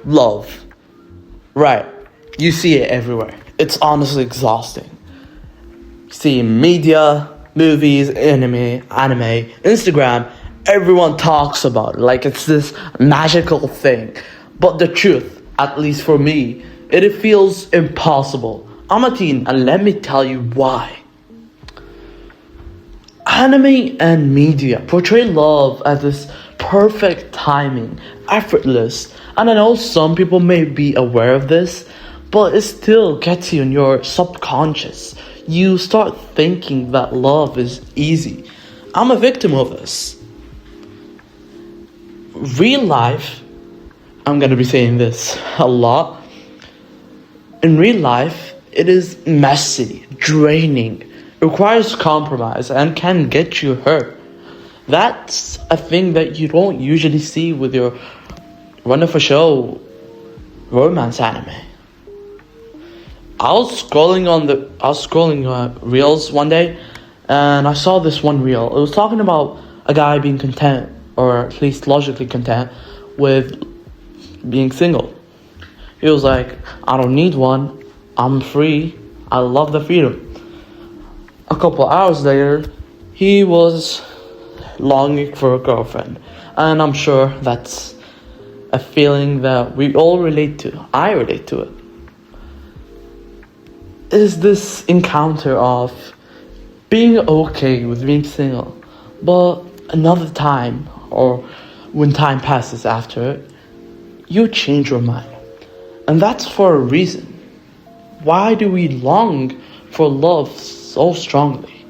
Love. Right. You see it everywhere. It's honestly exhausting. You see media, movies, anime, Instagram, everyone talks about it like it's this magical thing. But the truth, at least for me, it feels impossible. I'm a teen and let me tell you why. Anime and media portray love as this perfect timing, effortless, and I know some people may be aware of this, but it still gets you in your subconscious. You start thinking that love is easy. I'm a victim of this. Real life, I'm gonna be saying this a lot. In real life, it is messy, draining, requires compromise, and can get you hurt. That's a thing that you don't usually see with your run of a show romance anime. I was scrolling reels one day, and I saw this one reel. It was talking about a guy being content, or at least logically content, with being single. He was like, I don't need one. I'm free. I love the freedom. A couple hours later, he was longing for a girlfriend. And I'm sure that's a feeling that we all relate to. I relate to it. Is this encounter of being okay with being single, but another time, or when time passes after it, you change your mind. And that's for a reason. Why do we long for love so strongly?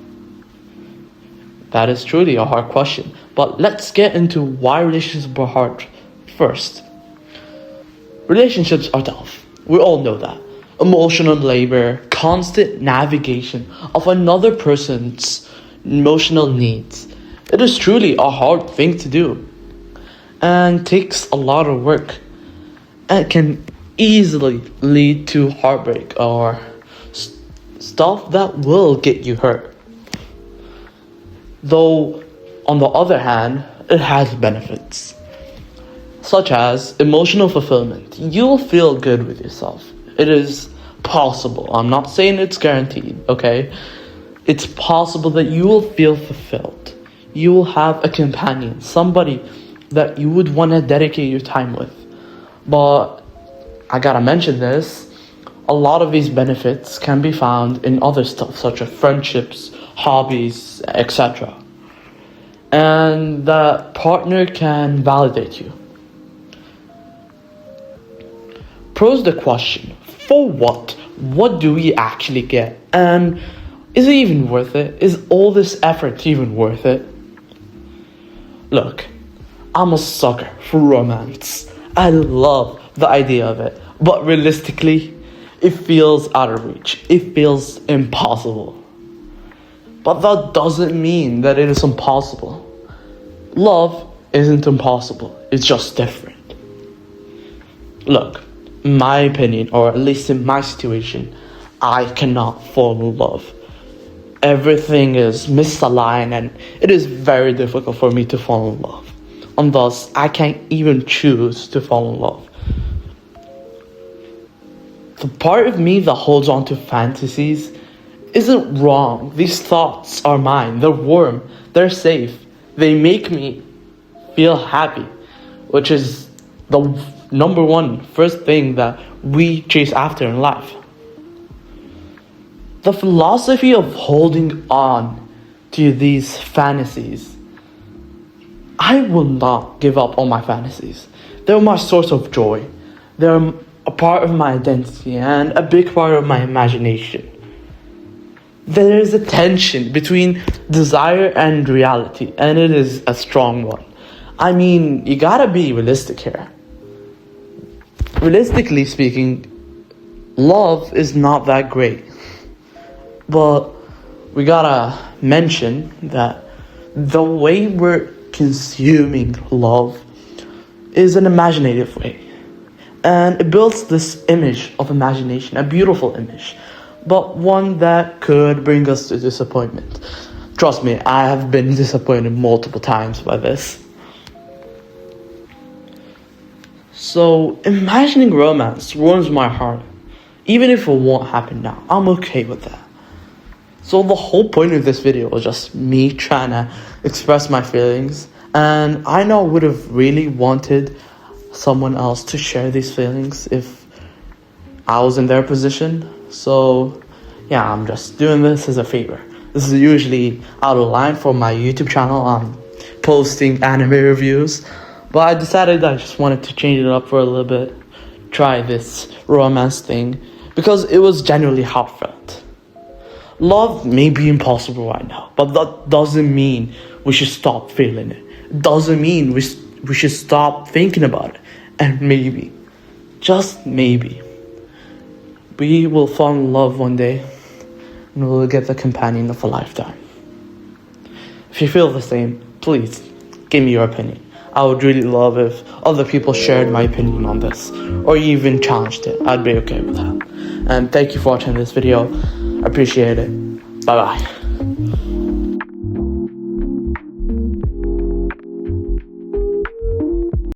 That is truly a hard question. But let's get into why relationships are hard first. Relationships are tough. We all know that. Emotional labor, constant navigation of another person's emotional needs. It is truly a hard thing to do and takes a lot of work and can easily lead to heartbreak or stuff that will get you hurt. Though, on the other hand, it has benefits, such as emotional fulfillment. You'll feel good with yourself. It is possible. I'm not saying it's guaranteed, okay? It's possible that you will feel fulfilled. You will have a companion, somebody that you would want to dedicate your time with. But I gotta mention this, a lot of these benefits can be found in other stuff, such as friendships, hobbies, etc. And the partner can validate you. Pose the question, for what? What do we actually get? And is it even worth it? Is all this effort even worth it? Look, I'm a sucker for romance. I love the idea of it. But realistically, it feels out of reach. It feels impossible. But that doesn't mean that it is impossible. Love isn't impossible. It's just different. Look, in my opinion, or at least in my situation, I cannot fall in love. Everything is misaligned and it is very difficult for me to fall in love. And thus, I can't even choose to fall in love. The part of me that holds on to fantasies isn't wrong. These thoughts are mine. They're warm. They're safe. They make me feel happy, which is the number one first thing that we chase after in life. The philosophy of holding on to these fantasies, I will not give up on my fantasies. They're my source of joy. They're a part of my identity and a big part of my imagination. There is a tension between desire and reality, and it is a strong one. I mean, you gotta be realistic here. Realistically speaking, love is not that great. But we gotta mention that the way we're consuming love is an imaginative way. And it builds this image of imagination, a beautiful image, but one that could bring us to disappointment. Trust me, I have been disappointed multiple times by this. So imagining romance warms my heart. Even if it won't happen now, I'm okay with that. So the whole point of this video was just me trying to express my feelings. And I know I would have really wanted someone else to share these feelings if I was in their position. So yeah, I'm just doing this as a favor. This is usually out of line for my YouTube channel. I'm posting anime reviews. But I decided I just wanted to change it up for a little bit. Try this romance thing. Because it was genuinely heartfelt. Love may be impossible right now, but that doesn't mean we should stop feeling it. It doesn't mean we should stop thinking about it. And maybe, just maybe, we will fall in love one day and we'll get the companion of a lifetime. If you feel the same, please give me your opinion. I would really love if other people shared my opinion on this or even challenged it. I'd be okay with that. And thank you for watching this video. I appreciate it. Bye bye.